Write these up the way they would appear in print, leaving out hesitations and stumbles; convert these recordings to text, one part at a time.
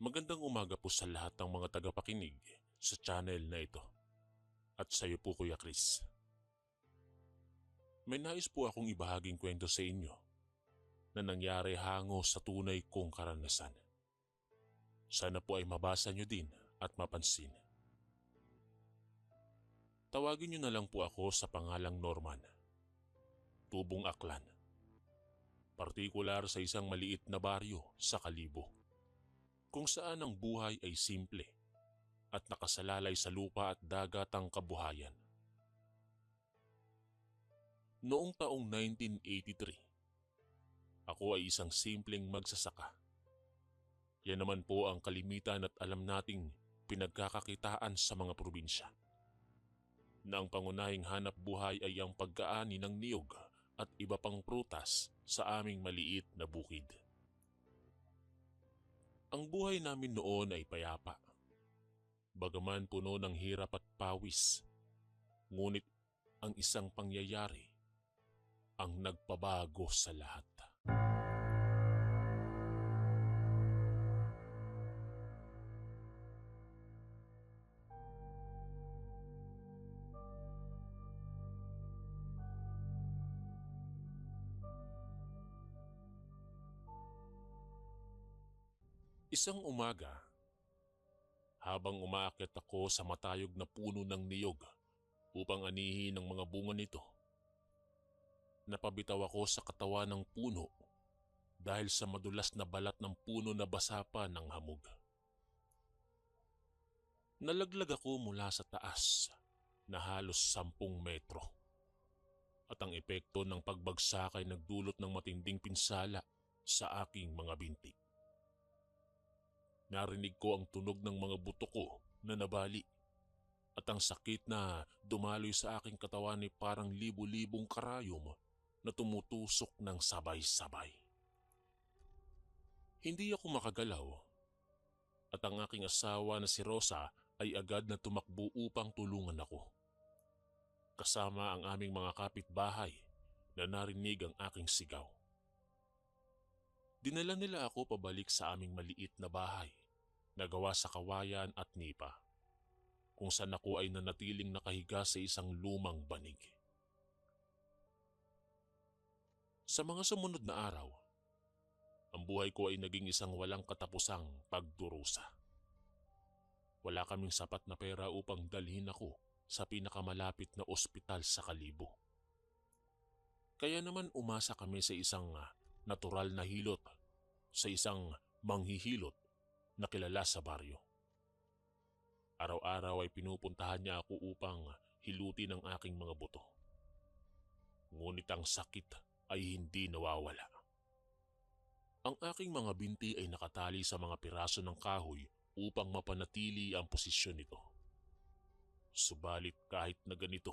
Magandang umaga po sa lahat ng mga tagapakinig sa channel na ito. At sa iyo po Kuya Chris. May nais po akong ibahaging kwento sa inyo na nangyari hango sa tunay kong karanasan. Sana po ay mabasa nyo din at mapansin. Tawagin nyo na lang po ako sa pangalang Norman. Tubong Aklan. Partikular sa isang maliit na baryo sa Kalibo, kung saan ang buhay ay simple at nakasalalay sa lupa at dagat ang kabuhayan. Noong taong 1983, ako ay isang simpleng magsasaka. Yan naman po ang kalimitan at alam nating pinagkakakitaan sa mga probinsya, na ang pangunahing hanap buhay ay ang pagkaani ng niyog at iba pang prutas sa aming maliit na bukid. Ang buhay namin noon ay payapa, bagaman puno ng hirap at pawis. Ngunit ang isang pangyayari ang nagpabago sa lahat. Isang umaga, habang umaakyat ako sa matayog na puno ng niyog upang anihin ang mga bunga nito, napabitaw ako sa katawan ng puno dahil sa madulas na balat ng puno na basa pa ng hamog. Nalaglag ako mula sa taas na halos 10 metro, at ang epekto ng pagbagsak ay nagdulot ng matinding pinsala sa aking mga binti. Narinig ko ang tunog ng mga buto ko na nabali, at ang sakit na dumaloy sa aking katawan ay parang libu-libong karayom na tumutusok ng sabay-sabay. Hindi ako makagalaw, at ang aking asawa na si Rosa ay agad na tumakbo upang tulungan ako, kasama ang aming mga kapitbahay na narinig ang aking sigaw. Dinala nila ako pabalik sa aming maliit na bahay na gawa sa kawayan at nipa, kung saan ako ay nanatiling nakahiga sa isang lumang banig. Sa mga sumunod na araw, ang buhay ko ay naging isang walang katapusang pagdurusa. Wala kaming sapat na pera upang dalhin ako sa pinakamalapit na ospital sa Kalibo. Kaya naman umasa kami sa isang natural na hilot, sa isang manghihilot na kilala sa baryo. Araw-araw ay pinupuntahan niya ako upang hilutin ang aking mga buto. Ngunit ang sakit ay hindi nawawala. Ang aking mga binti ay nakatali sa mga piraso ng kahoy upang mapanatili ang posisyon nito. Subalit kahit na ganito,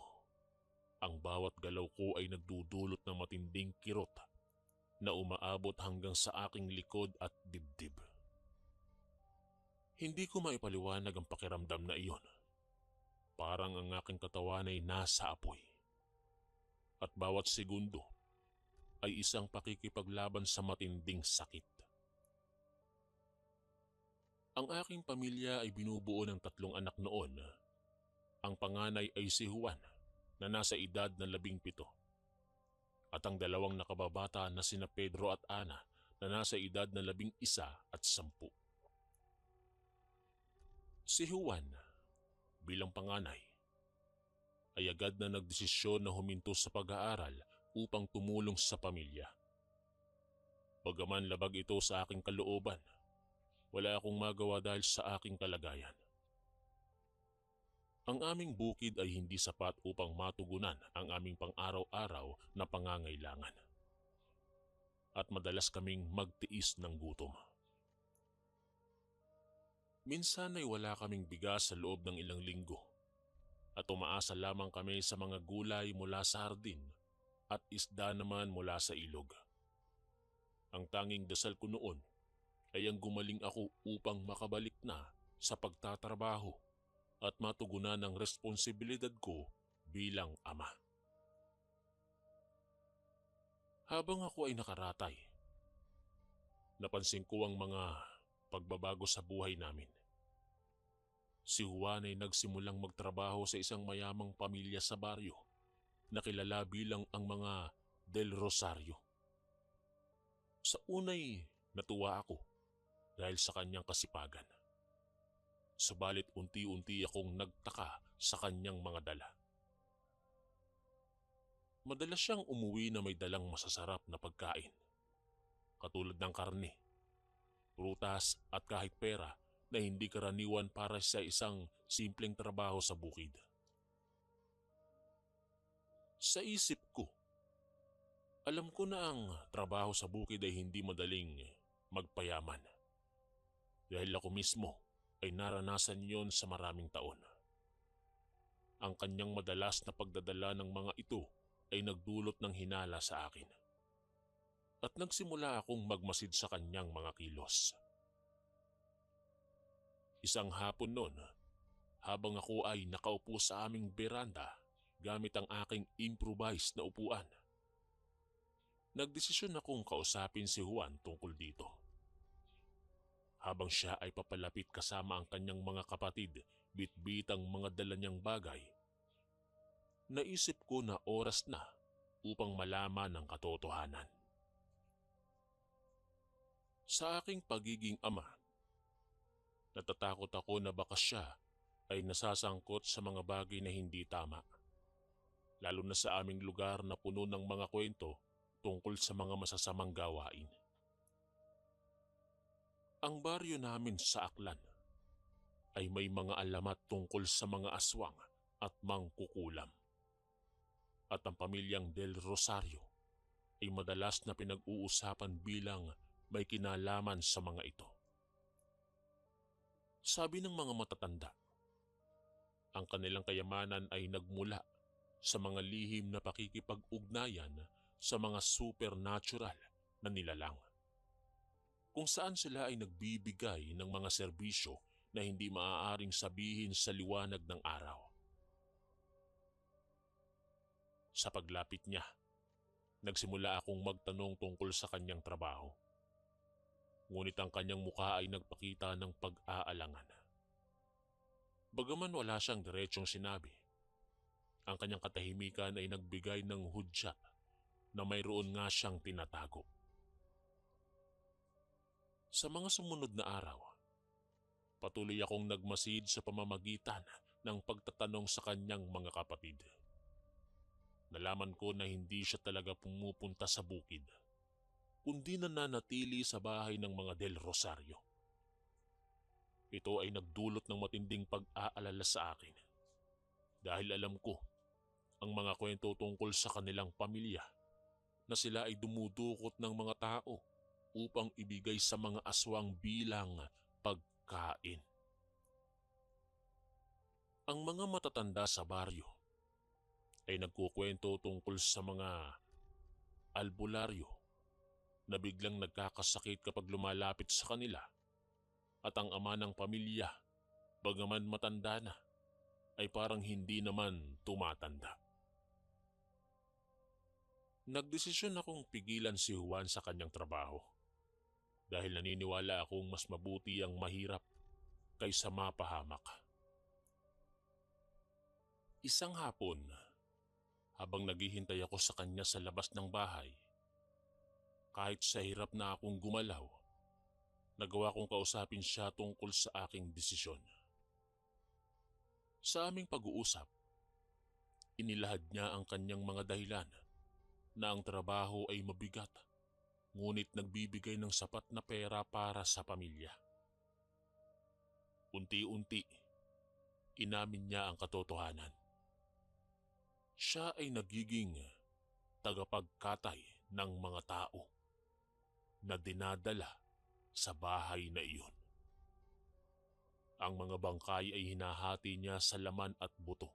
ang bawat galaw ko ay nagdudulot ng matinding kirot na umaabot hanggang sa aking likod at dibdib. Hindi ko maipaliwanag ang pakiramdam na iyon. Parang ang aking katawan ay nasa apoy, at bawat segundo ay isang pakikipaglaban sa matinding sakit. Ang aking pamilya ay binubuo ng 3 anak noon. Ang panganay ay si Juan na nasa edad na 17, at ang 2 nakababata na sina Pedro at Ana na nasa edad na 11 at 10. Si Juan, bilang panganay, ay agad na nagdesisyon na huminto sa pag-aaral upang tumulong sa pamilya. Bagaman labag ito sa aking kalooban, wala akong magawa dahil sa aking kalagayan. Ang aming bukid ay hindi sapat upang matugunan ang aming pang-araw-araw na pangangailangan, at madalas kaming magtiis ng gutom. Minsan ay wala kaming bigas sa loob ng ilang linggo, at umaasa lamang kami sa mga gulay mula sa hardin at isda naman mula sa ilog. Ang tanging dasal ko noon ay ang gumaling ako upang makabalik na sa pagtatrabaho at matugunan ang responsibilidad ko bilang ama. Habang ako ay nakaratay, napansin ko ang mga pagbabago sa buhay namin. Si Juan ay nagsimulang magtrabaho sa isang mayamang pamilya sa baryo na kilala bilang ang mga Del Rosario. Sa unay natuwa ako dahil sa kanyang kasipagan. Subalit unti-unti akong nagtaka sa kanyang mga dala. Madalas siyang umuwi na may dalang masasarap na pagkain, katulad ng karne, prutas at kahit pera na hindi karaniwan para sa isang simpleng trabaho sa bukid. Sa isip ko, alam ko na ang trabaho sa bukid ay hindi madaling magpayaman. Dahil ako mismo ay naranasan yon sa maraming taon. Ang kanyang madalas na pagdadala ng mga ito ay nagdulot ng hinala sa akin. At nagsimula akong magmasid sa kanyang mga kilos. Isang hapon noon, habang ako ay nakaupo sa aming beranda gamit ang aking improvised na upuan, nagdesisyon akong kausapin si Juan tungkol dito. Habang siya ay papalapit kasama ang kanyang mga kapatid, bitbit ang mga dala niyang bagay, naisip ko na oras na upang malaman ang katotohanan. Sa aking pagiging ama, natatakot ako na baka siya ay nasasangkot sa mga bagay na hindi tama, lalo na sa aming lugar na puno ng mga kwento tungkol sa mga masasamang gawain. Ang baryo namin sa Aklan ay may mga alamat tungkol sa mga aswang at mangkukulam. At ang pamilyang Del Rosario ay madalas na pinag-uusapan bilang may kinalaman sa mga ito. Sabi ng mga matatanda, ang kanilang kayamanan ay nagmula sa mga lihim na pakikipag-ugnayan sa mga supernatural na nilalang, kung saan sila ay nagbibigay ng mga serbisyo na hindi maaaring sabihin sa liwanag ng araw. Sa paglapit niya, nagsimula akong magtanong tungkol sa kanyang trabaho. Ngunit ang kanyang mukha ay nagpakita ng pag-aalangan. Bagaman wala siyang diretsong sinabi, ang kanyang katahimikan ay nagbigay ng hudya na mayroon nga siyang tinatago. Sa mga sumunod na araw, patuloy akong nagmasid sa pamamagitan ng pagtatanong sa kanyang mga kapatid. Nalaman ko na hindi siya talaga pumupunta sa bukid, kundi nananatili sa bahay ng mga Del Rosario. Ito ay nagdulot ng matinding pag-aalala sa akin, dahil alam ko ang mga kwento tungkol sa kanilang pamilya na sila ay dumudukot ng mga tao upang ibigay sa mga aswang bilang pagkain. Ang mga matatanda sa baryo ay nagkukwento tungkol sa mga albularyo na biglang nagkakasakit kapag lumalapit sa kanila, at ang ama ng pamilya, bagaman matanda na, ay parang hindi naman tumatanda. Nagdesisyon akong pigilan si Juan sa kanyang trabaho dahil naniniwala akong mas mabuti ang mahirap kaysa mapahamak. Isang hapon, habang naghihintay ako sa kanya sa labas ng bahay, kahit sa hirap na akong gumalaw, nagawa kong kausapin siya tungkol sa aking desisyon. Sa aming pag-uusap, inilahad niya ang kanyang mga dahilan na ang trabaho ay mabigat, ngunit nagbibigay ng sapat na pera para sa pamilya. Unti-unti, inamin niya ang katotohanan. Siya ay nagiging tagapagkatay ng mga tao na dinadala sa bahay na iyon. Ang mga bangkay ay hinahati niya sa laman at buto.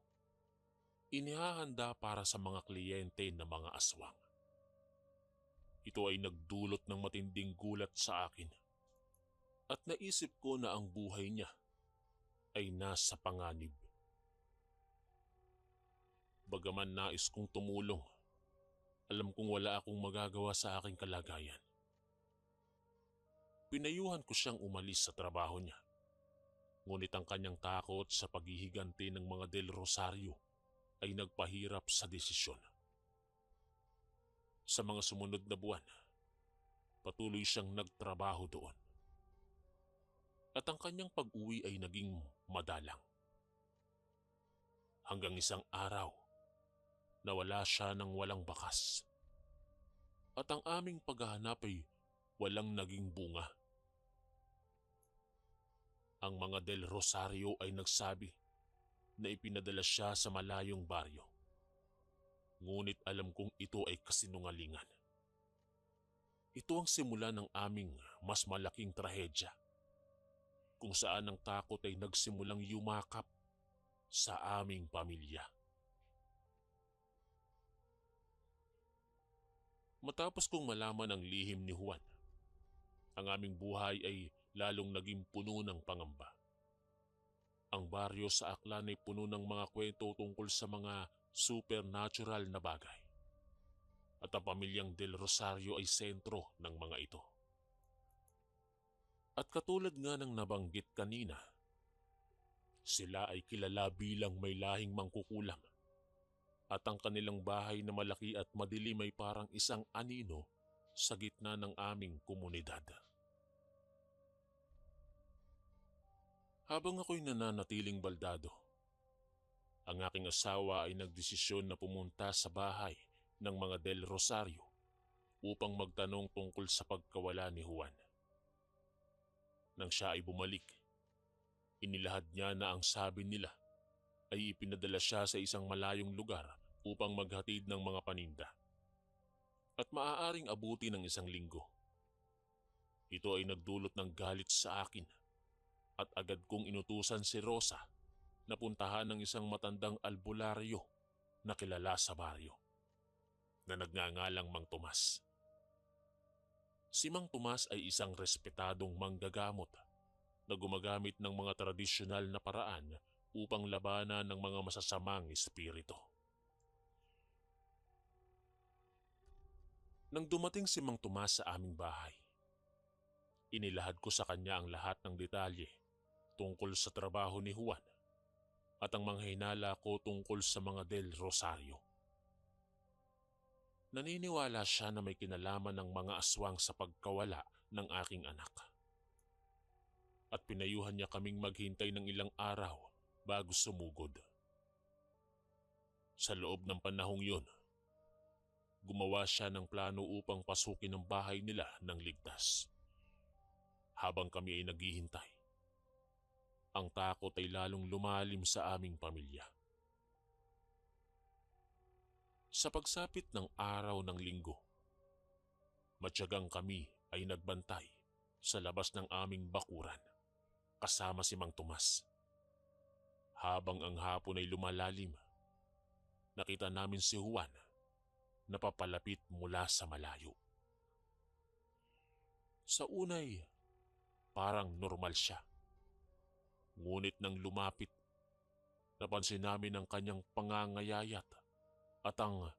Inihahanda para sa mga kliyente na mga aswang. Ito ay nagdulot ng matinding gulat sa akin, at naisip ko na ang buhay niya ay nasa panganib. Bagaman nais kong tumulong, alam kong wala akong magagawa sa aking kalagayan. Pinayuhan ko siyang umalis sa trabaho niya. Ngunit ang kanyang takot sa paghihiganti ng mga Del Rosario ay nagpahirap sa desisyon. Sa mga sumunod na buwan, patuloy siyang nagtrabaho doon. At ang kanyang pag-uwi ay naging madalang. Hanggang isang araw, nawala siya ng walang bakas. At ang aming paghahanap ay walang naging bunga. Ang mga Del Rosario ay nagsabi na ipinadala siya sa malayong baryo. Ngunit alam kong ito ay kasinungalingan. Ito ang simula ng aming mas malaking trahedya, kung saan ang takot ay nagsimulang yumakap sa aming pamilya. Matapos kong malaman ang lihim ni Juan, ang aming buhay ay lalong naging puno ng pangamba. Ang baryo sa Aklan ay puno ng mga kwento tungkol sa mga supernatural na bagay. At ang pamilyang Del Rosario ay sentro ng mga ito. At katulad nga ng nabanggit kanina, sila ay kilala bilang may lahing mangkukulam. At ang kanilang bahay na malaki at madilim ay parang isang anino sa gitna ng aming komunidad. Habang ako'y nananatiling baldado, ang aking asawa ay nagdesisyon na pumunta sa bahay ng mga Del Rosario upang magtanong tungkol sa pagkawala ni Juan. Nang siya ay bumalik, inilahad niya na ang sabi nila ay ipinadala siya sa isang malayong lugar upang maghatid ng mga paninda at maaaring abuti ng isang linggo. Ito ay nagdulot ng galit sa akin at agad kong inutusan si Rosa na puntahan ng isang matandang albularyo na kilala sa baryo na nagngangalang Mang Tomas. Si Mang Tomas ay isang respetadong manggagamot na gumagamit ng mga tradisyonal na paraan upang labanan ng mga masasamang espiritu. Nang dumating si Mang Tomas sa aming bahay, inilahad ko sa kanya ang lahat ng detalye tungkol sa trabaho ni Juan at ang mga hinala ko tungkol sa mga Del Rosario. Naniniwala siya na may kinalaman ng mga aswang sa pagkawala ng aking anak. At pinayuhan niya kaming maghintay ng ilang araw bago sumugod. Sa loob ng panahong yun, gumawa siya ng plano upang pasukin ang bahay nila ng ligtas. Habang kami ay naghihintay, ang takot ay lalong lumalim sa aming pamilya. Sa pagsapit ng araw ng linggo, matyagang kami ay nagbantay sa labas ng aming bakuran kasama si Mang Tomas. Habang ang hapon ay lumalalim, nakita namin si Juan na papalapit mula sa malayo. Sa unay, parang normal siya. Ngunit nang lumapit, napansin namin ang kanyang pangangayayat at ang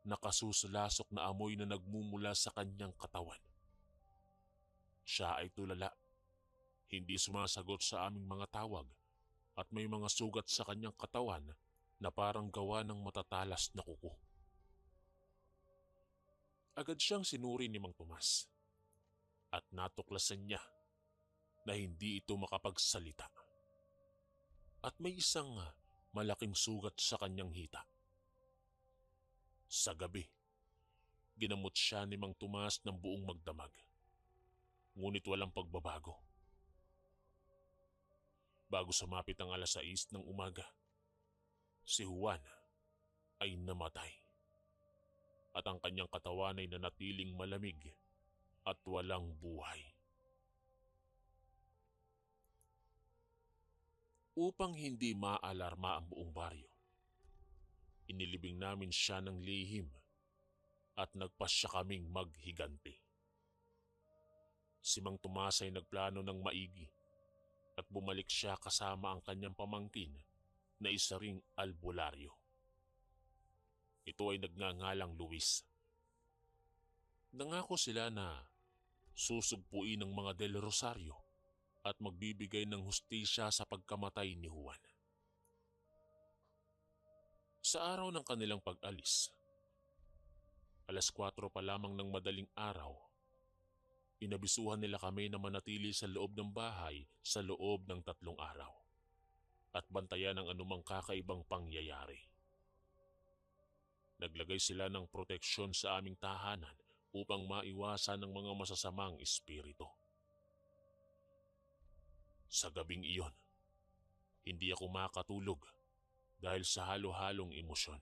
nakasusulasok na amoy na nagmumula sa kanyang katawan. Siya ay tulala, hindi sumasagot sa aming mga tawag at may mga sugat sa kanyang katawan na parang gawa ng matatalas na kuko. Agad siyang sinuri ni Mang Tomas at natuklasan niya na hindi ito makapagsalita. At may isang malaking sugat sa kanyang hita. Sa gabi, ginamot siya ni Mang Tomas ng buong magdamag. Ngunit walang pagbabago. Bago sumapit ang 6:00 ng umaga, si Juan ay namatay. At ang kanyang katawan ay nanatiling malamig at walang buhay. Upang hindi maalarma ang buong baryo, inilibing namin siya ng lihim at nagpasya kaming maghiganti. Si Mang Tomas ay nagplano ng maigi at bumalik siya kasama ang kanyang pamangkin na isa ring albularyo. Ito ay nagngangalang Luis. Nangako sila na susugpuin ng mga Del Rosario at magbibigay ng hustisya sa pagkamatay ni Juan. Sa araw ng kanilang pag-alis, alas 4 pa lamang ng madaling araw, inabisuhan nila kami na manatili sa loob ng bahay sa loob ng 3 araw at bantayan ang anumang kakaibang pangyayari. Naglagay sila ng proteksyon sa aming tahanan upang maiwasan ng mga masasamang espiritu. Sa gabing iyon, hindi ako makatulog dahil sa halo-halong emosyon.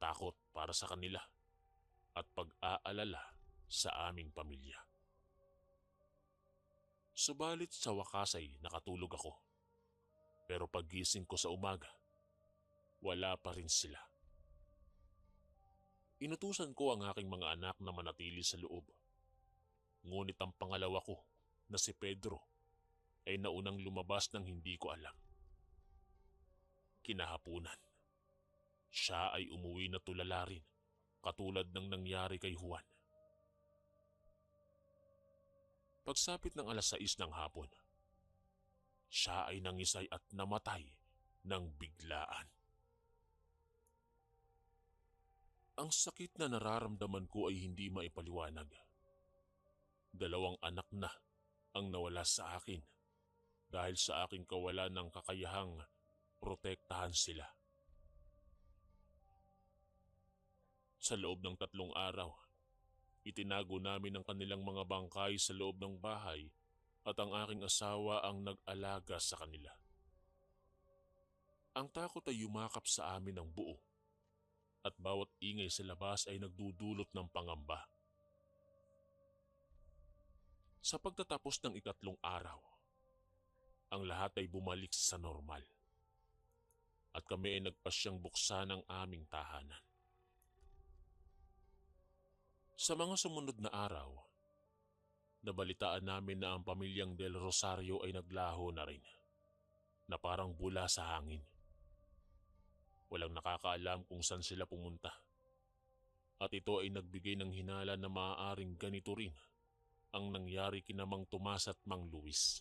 Takot para sa kanila at pag-aalala sa aming pamilya. Subalit sa wakas ay nakatulog ako. Pero paggising ko sa umaga, wala pa rin sila. Inutusan ko ang aking mga anak na manatili sa loob. Ngunit ang pangalawa ko, na si Pedro, ay naunang lumabas ng hindi ko alam. Kinahapunan, siya ay umuwi na tulala rin, katulad ng nangyari kay Juan. Pagsapit ng alas 6 ng hapon, siya ay nangisay at namatay ng biglaan. Ang sakit na nararamdaman ko ay hindi maipaliwanag. 2 anak na ang nawala sa akin dahil sa aking kawalan ng kakayahang protektahan sila. Sa loob ng 3 araw, itinago namin ang kanilang mga bangkay sa loob ng bahay at ang aking asawa ang nag-alaga sa kanila. Ang takot ay yumakap sa amin ng buo at bawat ingay sa labas ay nagdudulot ng pangamba. Sa pagtatapos ng 3 araw, ang lahat ay bumalik sa normal at kami ay nagpasyang buksan ang aming tahanan. Sa mga sumunod na araw, nabalitaan namin na ang pamilyang Del Rosario ay naglaho na rin, na parang bula sa hangin. Walang nakakaalam kung saan sila pumunta. At ito ay nagbigay ng hinala na maaaring ganito rin ang nangyari kina Mang Tomas at Mang Luis.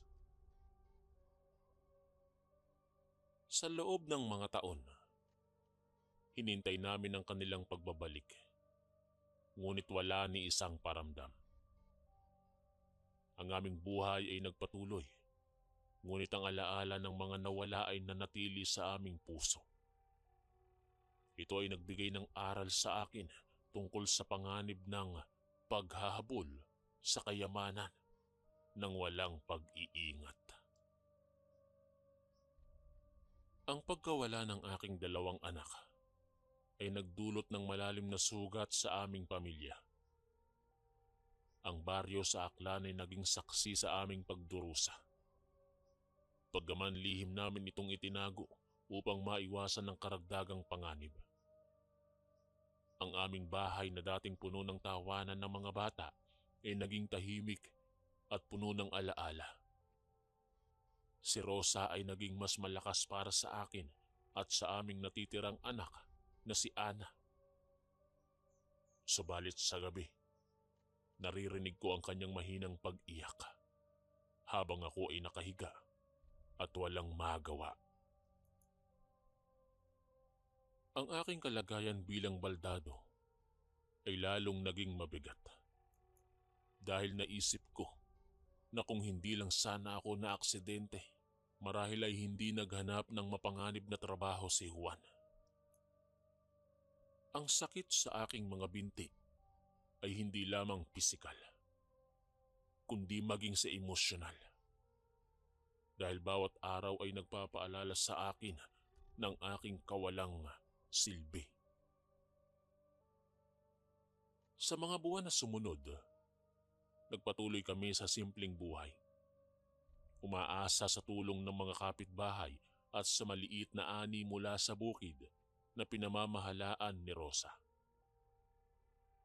Sa loob ng mga taon, hinintay namin ang kanilang pagbabalik. Ngunit wala ni isang paramdam. Ang aming buhay ay nagpatuloy, ngunit ang alaala ng mga nawala ay nanatili sa aming puso. Ito ay nagbigay ng aral sa akin tungkol sa panganib ng paghahabol sa kayamanan ng walang pag-iingat. Ang pagkawala ng aking 2 anak ay nagdulot ng malalim na sugat sa aming pamilya. Ang baryo sa Aklan ay naging saksi sa aming pagdurusa. Paggaman lihim namin itong itinago upang maiwasan ng karagdagang panganib. Ang aming bahay na dating puno ng tawanan ng mga bata ay naging tahimik at puno ng alaala. Si Rosa ay naging mas malakas para sa akin at sa aming natitirang anak na si Ana. Subalit sa gabi, naririnig ko ang kanyang mahinang pag-iyak habang ako ay nakahiga at walang magawa. Ang aking kalagayan bilang baldado ay lalong naging mabigat dahil naisip ko na kung hindi lang sana ako na aksidente, marahil ay hindi naghanap ng mapanganib na trabaho si Juan. Ang sakit sa aking mga binti ay hindi lamang pisikal, kundi maging sa emosyonal. Dahil bawat araw ay nagpapaalala sa akin ng aking kawalang silbi. Sa mga buwan na sumunod, nagpatuloy kami sa simpleng buhay. Umaasa sa tulong ng mga kapitbahay at sa maliit na ani mula sa bukid na pinamamahalaan ni Rosa.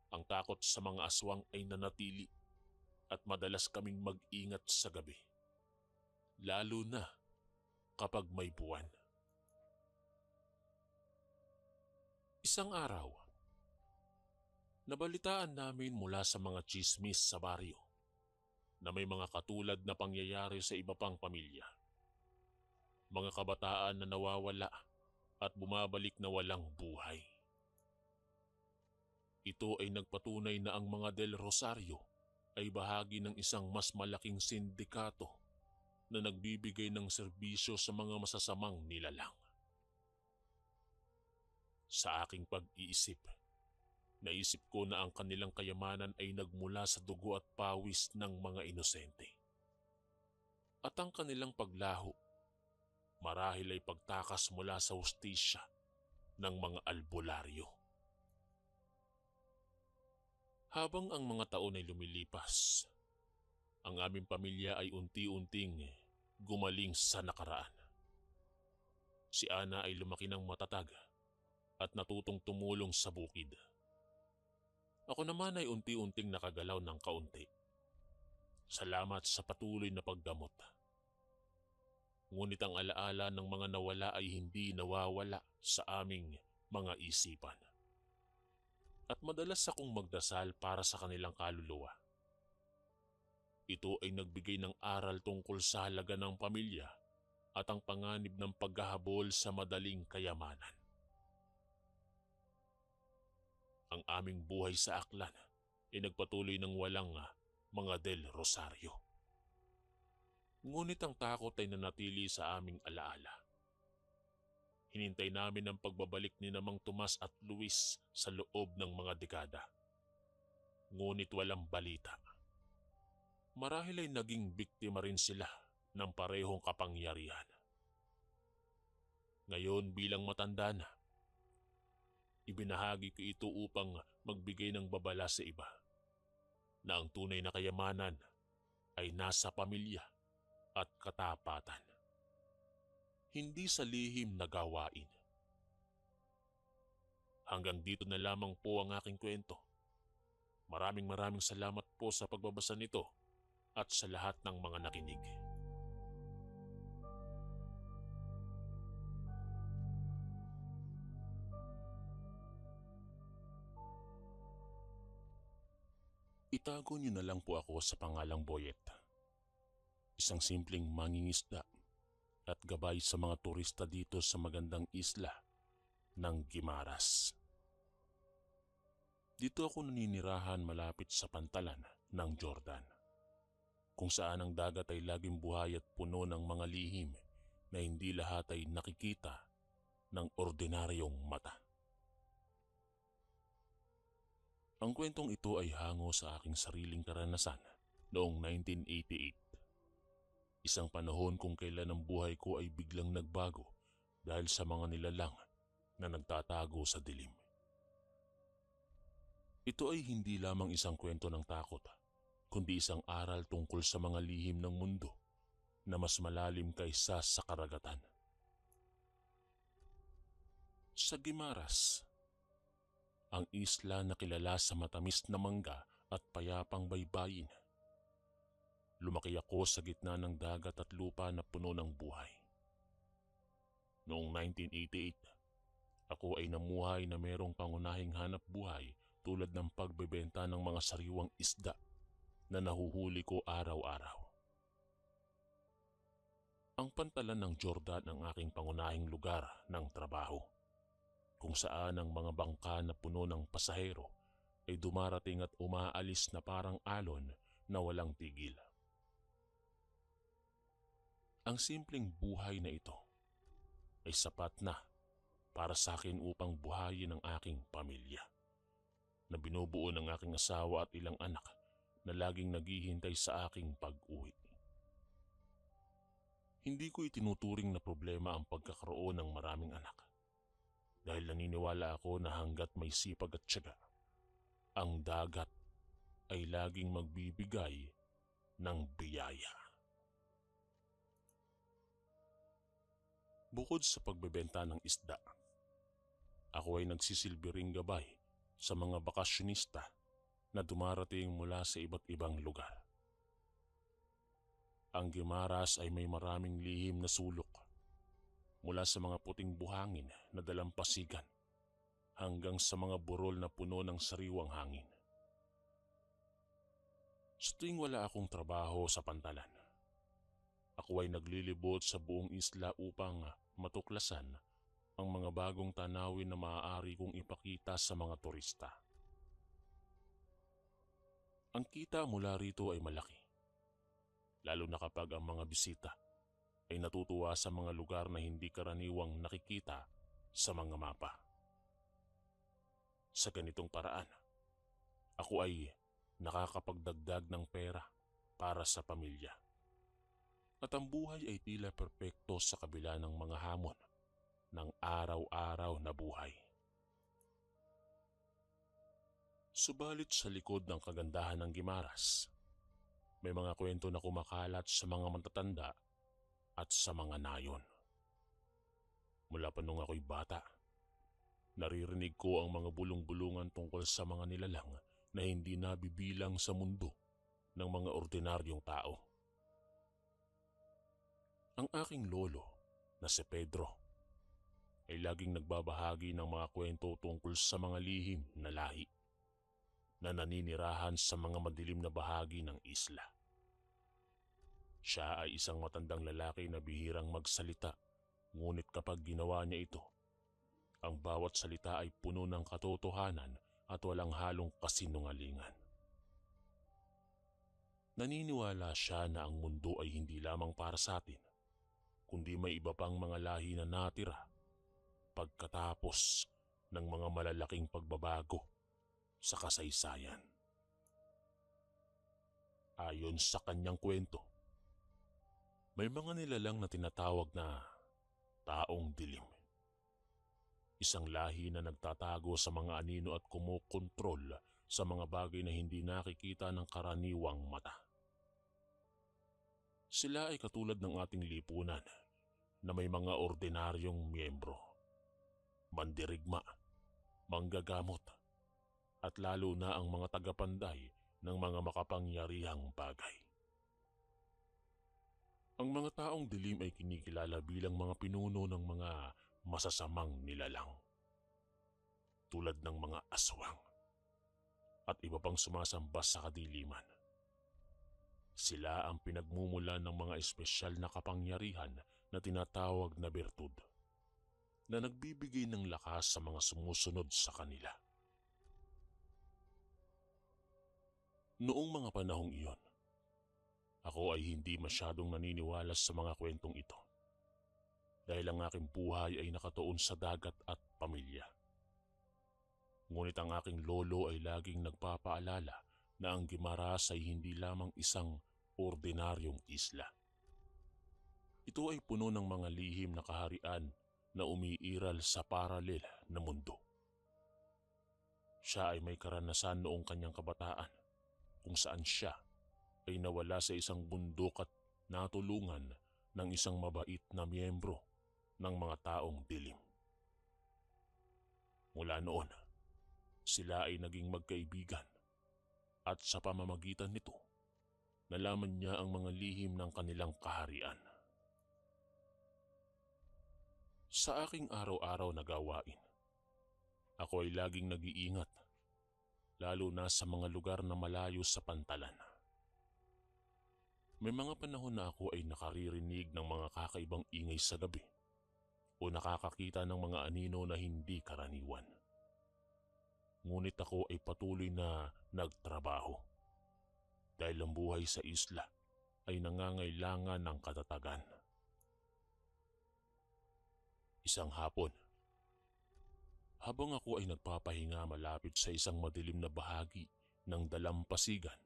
Ang takot sa mga aswang ay nanatili at madalas kaming mag-ingat sa gabi, lalo na kapag may buwan. Isang araw, Nabalitaan namin mula sa mga tsismis sa baryo na may mga katulad na pangyayari sa iba pang pamilya. Mga kabataan na nawawala at bumabalik na walang buhay. Ito ay nagpatunay na ang mga Del Rosario ay bahagi ng isang mas malaking sindikato na nagbibigay ng serbisyo sa mga masasamang nilalang. Sa aking pag-iisip, naisip ko na ang kanilang kayamanan ay nagmula sa dugo at pawis ng mga inosente. At ang kanilang paglaho, marahil ay pagtakas mula sa hustisya ng mga albularyo. Habang ang mga taon ay lumilipas, ang aming pamilya ay unti-unting gumaling sa nakaraan. Si Ana ay lumaki ng matatag at natutong tumulong sa bukid. Ako naman ay unti-unting nakagalaw ng kaunti. Salamat sa patuloy na paggamot. Ngunit ang alaala ng mga nawala ay hindi nawawala sa aming mga isipan. At madalas akong magdasal para sa kanilang kaluluwa. Ito ay nagbigay ng aral tungkol sa halaga ng pamilya at ang panganib ng paghahabol sa madaling kayamanan. Ang aming buhay sa Aklan ay nagpatuloy ng walang mga Del Rosario. Ngunit ang takot ay nanatili sa aming alaala. Hinintay namin ang pagbabalik ni Mang Tomas at Luis sa loob ng mga dekada. Ngunit walang balita. Marahil ay naging biktima rin sila ng parehong kapangyarihan. Ngayon bilang matanda na, ibinahagi ko ito upang magbigay ng babala sa iba na ang tunay na kayamanan ay nasa pamilya at katapatan. Hindi sa lihim na gawain. Hanggang dito na lamang po ang aking kwento. Maraming salamat po sa pagbabasa nito at sa lahat ng mga nakinig. Itago niyo na lang po ako sa pangalang Boyet. Isang simpleng mangingisda at gabay sa mga turista dito sa magandang isla ng Guimaras. Dito ako naninirahan malapit sa pantalan ng Jordan, kung saan ang dagat ay laging buhay at puno ng mga lihim na hindi lahat ay nakikita ng ordinaryong mata. Ang kwentong ito ay hango sa aking sariling karanasan noong 1988. Isang panahon kung kailan ang buhay ko ay biglang nagbago dahil sa mga nilalang na nagtatago sa dilim. Ito ay hindi lamang isang kwento ng takot, kundi isang aral tungkol sa mga lihim ng mundo na mas malalim kaysa sa karagatan. Sa Guimaras, ang isla na kilala sa matamis na mangga at payapang baybayin. Lumaki ako sa gitna ng dagat at lupa na puno ng buhay. Noong 1988, ako ay namuhay na merong pangunahing hanap buhay tulad ng pagbebenta ng mga sariwang isda na nahuhuli ko araw-araw. Ang pantalan ng Jordan ang aking pangunahing lugar ng trabaho, kung saan ang mga bangka na puno ng pasahero ay dumarating at umaalis na parang alon na walang tigil. Ang simpleng buhay na ito ay sapat na para sa akin upang buhayin ang aking pamilya, na binubuo ng aking asawa at ilang anak na laging naghihintay sa aking pag-uwi. Hindi ko itinuturing na problema ang pagkakaroon ng maraming anak, dahil naniniwala ako na hanggat may sipag at tiyaga, ang dagat ay laging magbibigay ng biyaya. Bukod sa pagbebenta ng isda, ako ay nagsisilbi ring gabay sa mga bakasyonista na dumarating mula sa iba't ibang lugar. Ang Guimaras ay may maraming lihim na sulok, mula sa mga puting buhangin na dalampasigan hanggang sa mga burol na puno ng sariwang hangin. Sa tuwing wala akong trabaho sa pantalan, ako ay naglilibot sa buong isla upang matuklasan ang mga bagong tanawin na maaari kong ipakita sa mga turista. Ang kita mula rito ay malaki, lalo na kapag ang mga bisita ay natutuwa sa mga lugar na hindi karaniwang nakikita sa mga mapa. Sa ganitong paraan, ako ay nakakapagdagdag ng pera para sa pamilya. At ang buhay ay tila perpekto sa kabila ng mga hamon ng araw-araw na buhay. Subalit sa likod ng kagandahan ng Guimaras, may mga kwento na kumakalat sa mga matatanda at sa mga nayon. Mula pa nung ako'y bata, naririnig ko ang mga bulong-bulungan tungkol sa mga nilalang na hindi nabibilang sa mundo ng mga ordinaryong tao. Ang aking lolo na si Pedro ay laging nagbabahagi ng mga kwento tungkol sa mga lihim na lahi na naninirahan sa mga madilim na bahagi ng isla. Siya ay isang matandang lalaki na bihirang magsalita, ngunit kapag ginawa niya ito, ang bawat salita ay puno ng katotohanan at walang halong kasinungalingan. Naniniwala siya na ang mundo ay hindi lamang para sa atin, kundi may iba pang mga lahi na natira pagkatapos ng mga malalaking pagbabago sa kasaysayan. Ayon sa kanyang kwento, may mga nilalang na tinatawag na taong dilim. Isang lahi na nagtatago sa mga anino at kumukontrol sa mga bagay na hindi nakikita ng karaniwang mata. Sila ay katulad ng ating lipunan na may mga ordinaryong miyembro, mandirigma, manggagamot, at lalo na ang mga tagapanday ng mga makapangyarihang bagay. Ang mga taong dilim ay kinikilala bilang mga pinuno ng mga masasamang nilalang, tulad ng mga aswang at iba pang sumasamba sa kadiliman. Sila ang pinagmumulan ng mga espesyal na kapangyarihan na tinatawag na bertud, na nagbibigay ng lakas sa mga sumusunod sa kanila. Noong mga panahong iyon, ako ay hindi masyadong naniniwala sa mga kwentong ito dahil ang aking buhay ay nakatuon sa dagat at pamilya. Ngunit ang aking lolo ay laging nagpapaalala na ang Guimaras ay hindi lamang isang ordinaryong isla. Ito ay puno ng mga lihim na kaharian na umiiral sa paralel na mundo. Siya ay may karanasan noong kanyang kabataan kung saan siya ay nawala sa isang bundok at natulungan ng isang mabait na miyembro ng mga taong dilim. Mula noon, sila ay naging magkaibigan at sa pamamagitan nito, nalaman niya ang mga lihim ng kanilang kaharian. Sa aking araw-araw na gawain, ako ay laging nag-iingat, lalo na sa mga lugar na malayo sa pantalan. May mga panahon na ako ay nakaririnig ng mga kakaibang ingay sa gabi o nakakakita ng mga anino na hindi karaniwan. Ngunit ako ay patuloy na nagtrabaho dahil ang buhay sa isla ay nangangailangan ng katatagan. Isang hapon, habang ako ay nagpapahinga malapit sa isang madilim na bahagi ng dalampasigan,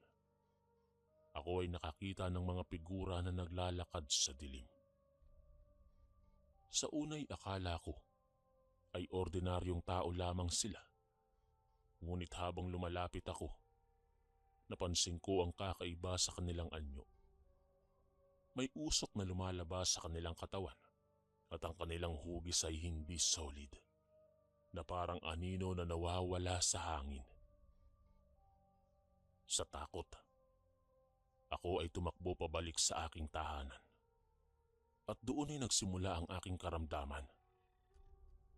ako ay nakakita ng mga figura na naglalakad sa dilim. Sa unay akala ko ay ordinaryong tao lamang sila. Ngunit habang lumalapit ako, napansin ko ang kakaiba sa kanilang anyo. May usok na lumalabas sa kanilang katawan at ang kanilang hugis ay hindi solid, na parang anino na nawawala sa hangin. Sa takot, ako ay tumakbo pabalik sa aking tahanan. At doon ay nagsimula ang aking karamdaman.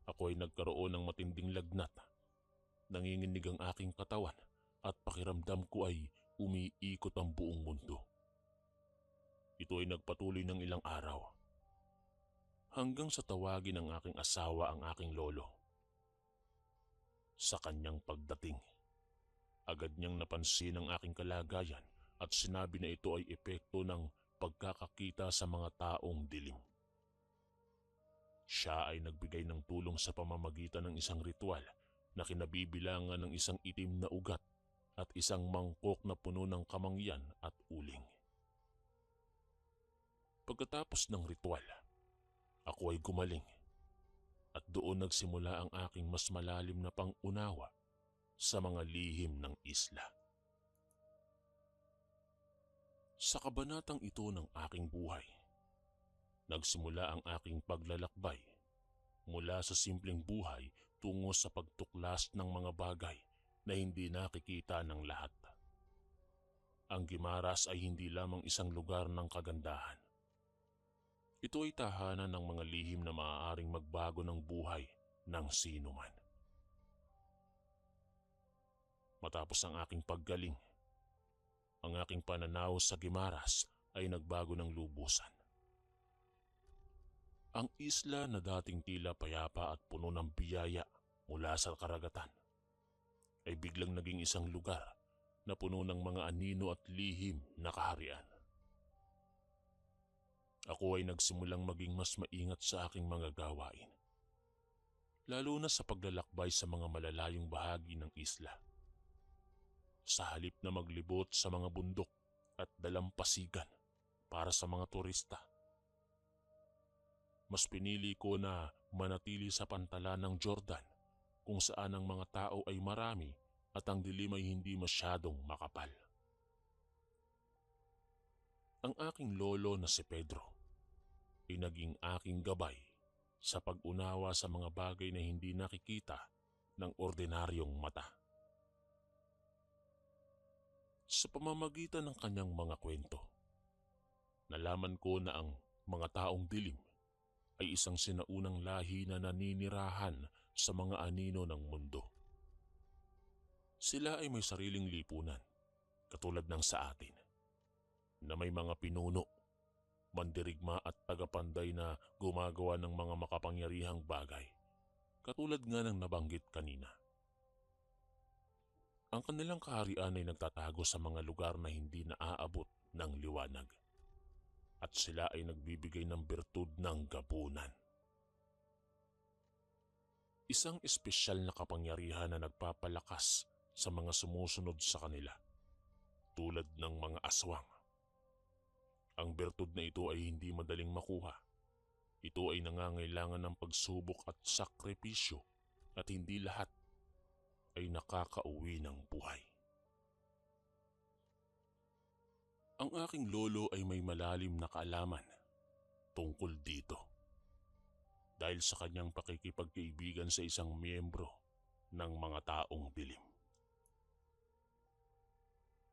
Ako ay nagkaroon ng matinding lagnat. Nanginginig ang aking katawan at pakiramdam ko ay umiikot ang buong mundo. Ito ay nagpatuloy ng ilang araw. Hanggang sa tawagin ng aking asawa ang aking lolo. Sa kanyang pagdating, agad niyang napansin ang aking kalagayan at sinabi na ito ay epekto ng pagkakakita sa mga taong dilim. Siya ay nagbigay ng tulong sa pamamagitan ng isang ritual na kinabibilangan ng isang itim na ugat at isang mangkok na puno ng kamangyan at uling. Pagkatapos ng ritual, ako ay gumaling at doon nagsimula ang aking mas malalim na pang-unawa sa mga lihim ng isla. Sa kabanatang ito ng aking buhay, nagsimula ang aking paglalakbay mula sa simpleng buhay tungo sa pagtuklas ng mga bagay na hindi nakikita ng lahat. Ang Guimaras ay hindi lamang isang lugar ng kagandahan. Ito ay tahanan ng mga lihim na maaaring magbago ng buhay ng sinuman. Matapos ang aking paggaling, ang aking pananaw sa Guimaras ay nagbago ng lubusan. Ang isla na dating tila payapa at puno ng biyaya mula sa karagatan ay biglang naging isang lugar na puno ng mga anino at lihim na kaharian. Ako ay nagsimulang maging mas maingat sa aking mga gawain, lalo na sa paglalakbay sa mga malalayong bahagi ng isla. Sa halip na maglibot sa mga bundok at dalampasigan para sa mga turista, mas pinili ko na manatili sa pantalan ng Jordan kung saan ang mga tao ay marami at ang dilim ay hindi masyadong makapal. Ang aking lolo na si Pedro ay naging aking gabay sa pag-unawa sa mga bagay na hindi nakikita ng ordinaryong mata. Sa pamamagitan ng kanyang mga kwento, nalaman ko na ang mga taong dilim ay isang sinaunang lahi na naninirahan sa mga anino ng mundo. Sila ay may sariling lipunan, katulad ng sa atin, na may mga pinuno, mandirigma at tagapanday na gumagawa ng mga makapangyarihang bagay, katulad nga ng nabanggit kanina. Ang kanilang kaharian ay nagtatago sa mga lugar na hindi naaabot ng liwanag, at sila ay nagbibigay ng bertud ng gabunan. Isang espesyal na kapangyarihan na nagpapalakas sa mga sumusunod sa kanila, tulad ng mga aswang. Ang bertud na ito ay hindi madaling makuha. Ito ay nangangailangan ng pagsubok at sakripisyo at hindi lahat ay nakakauwi ng buhay. Ang aking lolo ay may malalim na kaalaman tungkol dito dahil sa kanyang pakikipagkaibigan sa isang miyembro ng mga taong dilim.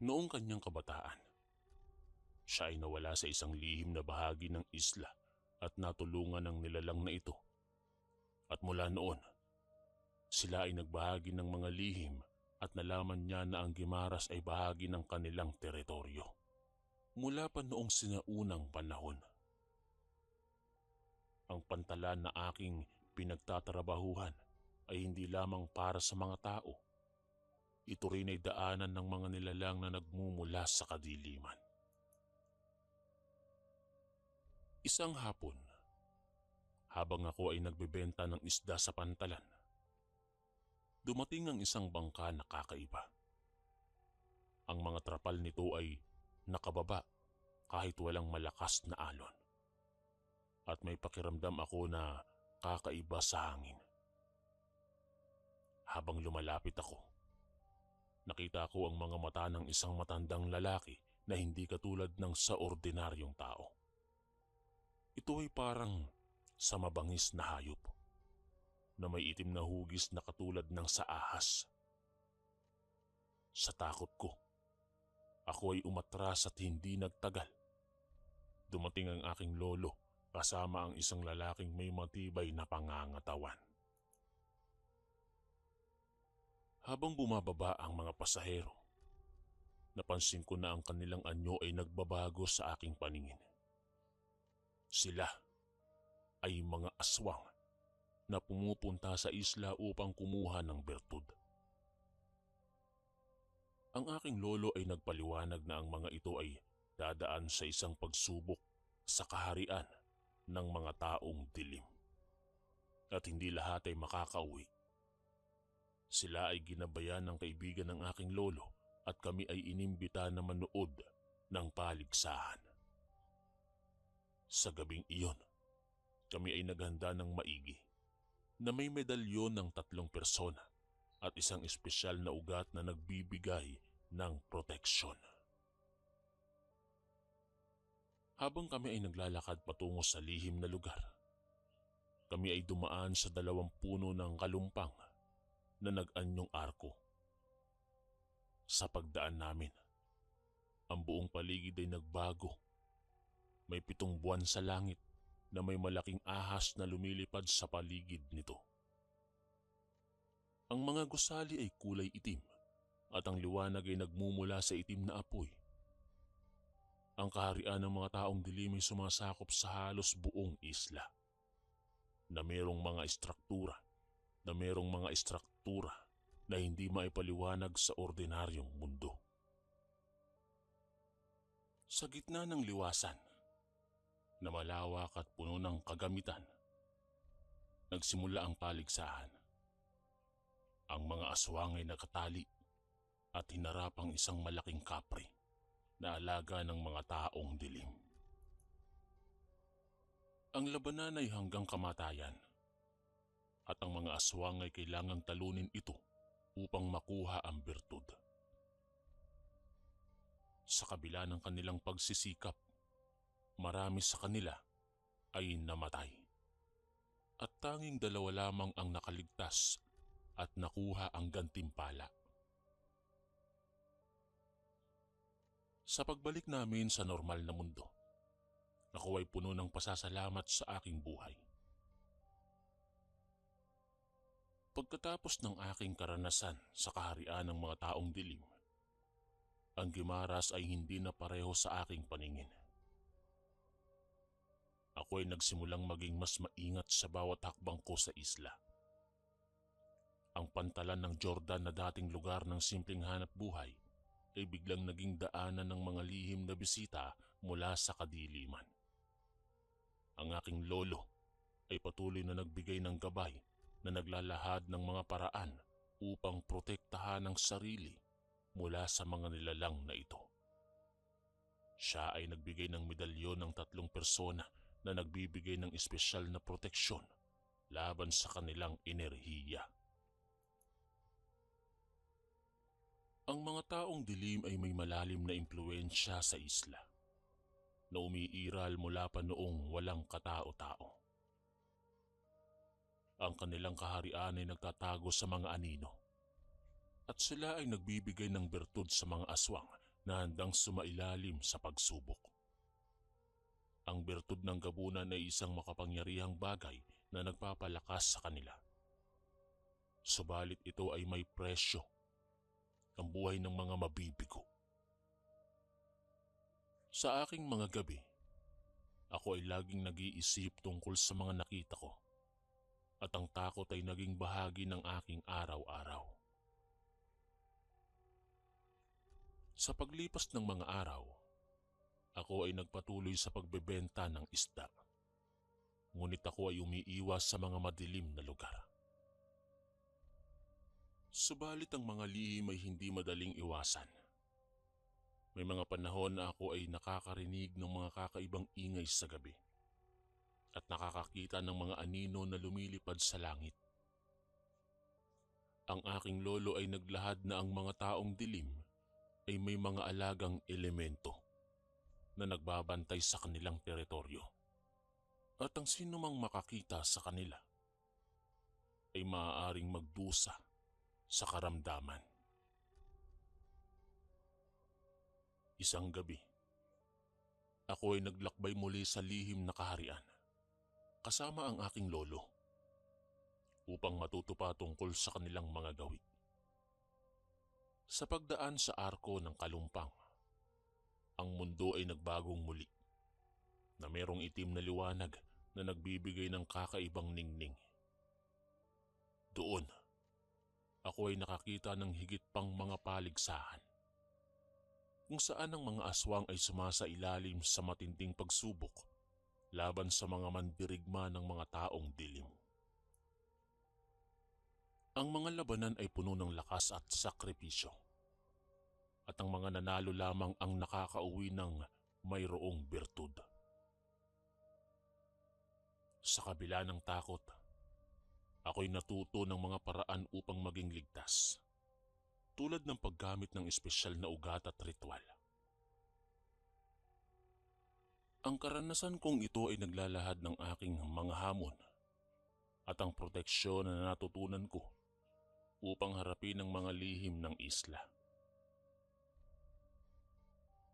Noong kanyang kabataan, siya ay nawala sa isang lihim na bahagi ng isla at natulungan ng nilalang na ito. At mula noon, sila ay nagbahagi ng mga lihim at nalaman niya na ang Guimaras ay bahagi ng kanilang teritoryo. Mula pa noong sinaunang panahon, ang pantalan na aking pinagtatrabahuhan ay hindi lamang para sa mga tao. Ito rin ay daanan ng mga nilalang na nagmumula sa kadiliman. Isang hapon, habang ako ay nagbebenta ng isda sa pantalan, dumating ang isang bangka na kakaiba. Ang mga trapal nito ay nakababa kahit walang malakas na alon. At may pakiramdam ako na kakaiba sa hangin. Habang lumalapit ako, nakita ko ang mga mata ng isang matandang lalaki na hindi katulad ng sa ordinaryong tao. Ito ay parang sa mabangis na hayop na may itim na hugis na katulad ng sa ahas. Sa takot ko, ako ay umatras at hindi nagtagal. Dumating ang aking lolo kasama ang isang lalaking may matibay na pangangatawan. Habang bumababa ang mga pasahero, napansin ko na ang kanilang anyo ay nagbabago sa aking paningin. Sila ay mga aswang na pumupunta sa isla upang kumuha ng bertud. Ang aking lolo ay nagpaliwanag na ang mga ito ay dadaan sa isang pagsubok sa kaharian ng mga taong dilim. At hindi lahat ay makakauwi. Sila ay ginabayan ng kaibigan ng aking lolo at kami ay inimbita na manood ng paligsahan. Sa gabing iyon, kami ay naghanda ng maigi na may medalyon ng 3 persona at isang espesyal na ugat na nagbibigay ng proteksyon. Habang kami ay naglalakad patungo sa lihim na lugar, kami ay dumaan sa 2 puno ng kalumpang na nag-anyong arko. Sa pagdaan namin, ang buong paligid ay nagbago. May 7 buwan sa langit na may malaking ahas na lumilipad sa paligid nito. Ang mga gusali ay kulay itim at ang liwanag ay nagmumula sa itim na apoy. Ang kaharian ng mga taong dilim ay sumasakop sa halos buong isla na mayroong mga istruktura na hindi maipaliwanag sa ordinaryong mundo. Sa gitna ng liwasan na malawak at puno ng kagamitan, nagsimula ang paligsahan. Ang mga aswang ay nakatali at hinarap ang isang malaking kapre na alaga ng mga taong dilim. Ang labanan ay hanggang kamatayan at ang mga aswang ay kailangang talunin ito upang makuha ang bertud. Sa kabila ng kanilang pagsisikap, marami sa kanila ay namatay at tanging 2 lamang ang nakaligtas at nakuha ang gantimpala. Sa pagbalik namin sa normal na mundo, ako ay puno ng pasasalamat sa aking buhay. Pagkatapos ng aking karanasan sa kaharian ng mga taong dilim, ang Guimaras ay hindi na pareho sa aking paningin. Ako ay nagsimulang maging mas maingat sa bawat hakbang ko sa isla. Ang pantalan ng Jordan na dating lugar ng simpleng hanap buhay ay biglang naging daanan ng mga lihim na bisita mula sa kadiliman. Ang aking lolo ay patuloy na nagbigay ng gabay na naglalahad ng mga paraan upang protektahan ang sarili mula sa mga nilalang na ito. Siya ay nagbigay ng medalyon ng 3 persona na nagbibigay ng espesyal na proteksyon laban sa kanilang enerhiya. Ang mga taong dilim ay may malalim na impluwensya sa isla na umiiral mula pa noong walang katao-tao. Ang kanilang kaharian ay nagtatago sa mga anino at sila ay nagbibigay ng bertud sa mga aswang na handang sumailalim sa pagsubok. Ang bertud ng gabunan ay isang makapangyarihang bagay na nagpapalakas sa kanila. Subalit ito ay may presyo, ang buhay ng mga mabibigo. Sa aking mga gabi, ako ay laging nag-iisip tungkol sa mga nakita ko at ang takot ay naging bahagi ng aking araw-araw. Sa paglipas ng mga araw, ako ay nagpatuloy sa pagbebenta ng isda. Ngunit ako ay umiiwas sa mga madilim na lugar. Subalit ang mga lihim ay hindi madaling iwasan. May mga panahon na ako ay nakakarinig ng mga kakaibang ingay sa gabi at nakakakita ng mga anino na lumilipad sa langit. Ang aking lolo ay naglahad na ang mga taong dilim ay may mga alagang elemento na nagbabantay sa kanilang teritoryo. At ang sinumang makakita sa kanila ay maaaring magdusa sa karamdaman. Isang gabi, ako ay naglakbay muli sa lihim na kaharian kasama ang aking lolo upang matuto pa tungkol sa kanilang mga gawi. Sa pagdaan sa arko ng Kalumpang, ang mundo ay nagbagong muli na merong itim na liwanag na nagbibigay ng kakaibang ningning. Doon, ako ay nakakita ng higit pang mga paligsahan kung saan ang mga aswang ay sumasailalim sa matinding pagsubok laban sa mga mandirigma ng mga taong dilim. Ang mga labanan ay puno ng lakas at sakripisyo, at ang mga nanalo lamang ang nakakauwi ng mayroong bertud. Sa kabila ng takot, ako'y natuto ng mga paraan upang maging ligtas, tulad ng paggamit ng espesyal na ugat at ritual. Ang karanasan kong ito ay naglalahad ng aking mga hamon at ang proteksyon na natutunan ko upang harapin ang mga lihim ng isla.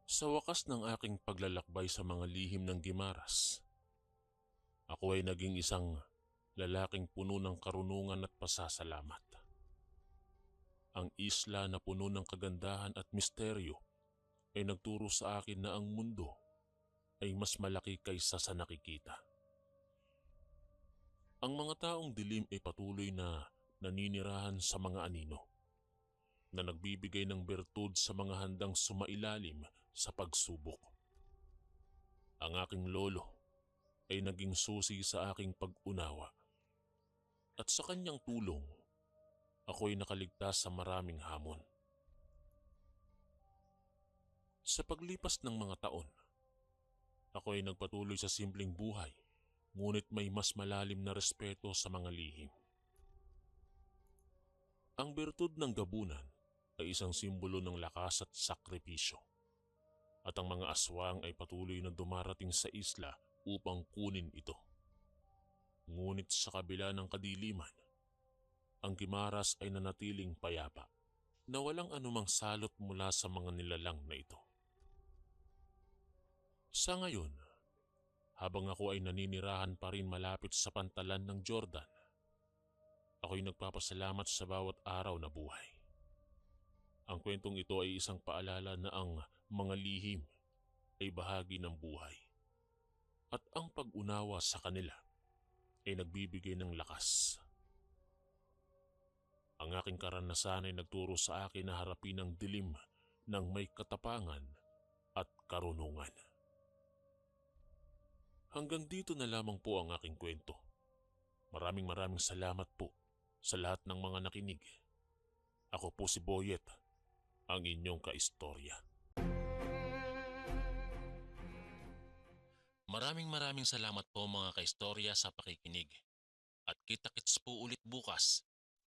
Sa wakas ng aking paglalakbay sa mga lihim ng Guimaras, ako ay naging isang lalaking puno ng karunungan at pasasalamat. Ang isla na puno ng kagandahan at misteryo ay nagturo sa akin na ang mundo ay mas malaki kaysa sa nakikita. Ang mga taong dilim ay patuloy na naninirahan sa mga anino, na nagbibigay ng bertud sa mga handang sumailalim sa pagsubok. Ang aking lolo ay naging susi sa aking pag-unawa, at sa kanyang tulong, ako'y nakaligtas sa maraming hamon. Sa paglipas ng mga taon, ako ay nagpatuloy sa simpleng buhay, ngunit may mas malalim na respeto sa mga lihim. Ang bertud ng gabunan ay isang simbolo ng lakas at sakripisyo, at ang mga aswang ay patuloy na dumarating sa isla upang kunin ito. Ngunit sa kabila ng kadiliman, ang Guimaras ay nanatiling payapa, na walang anumang salot mula sa mga nilalang na ito. Sa ngayon, habang ako ay naninirahan pa rin malapit sa pantalan ng Jordan, ako'y nagpapasalamat sa bawat araw na buhay. Ang kwentong ito ay isang paalala na ang mga lihim ay bahagi ng buhay, at ang pag-unawa sa kanila ay nagbibigay ng lakas. Ang aking karanasan ay nagturo sa akin na harapin ang dilim ng may katapangan at karunungan. Hanggang dito na lamang po ang aking kwento. Maraming salamat po sa lahat ng mga nakinig. Ako po si Boyet, ang inyong kaistorya. Maraming salamat po mga kaistorya sa pakikinig. At kita-kits po ulit bukas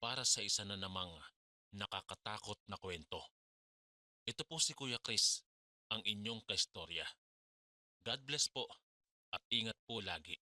para sa isa na namang nakakatakot na kwento. Ito po si Kuya Chris, ang inyong kaistorya. God bless po at ingat po lagi.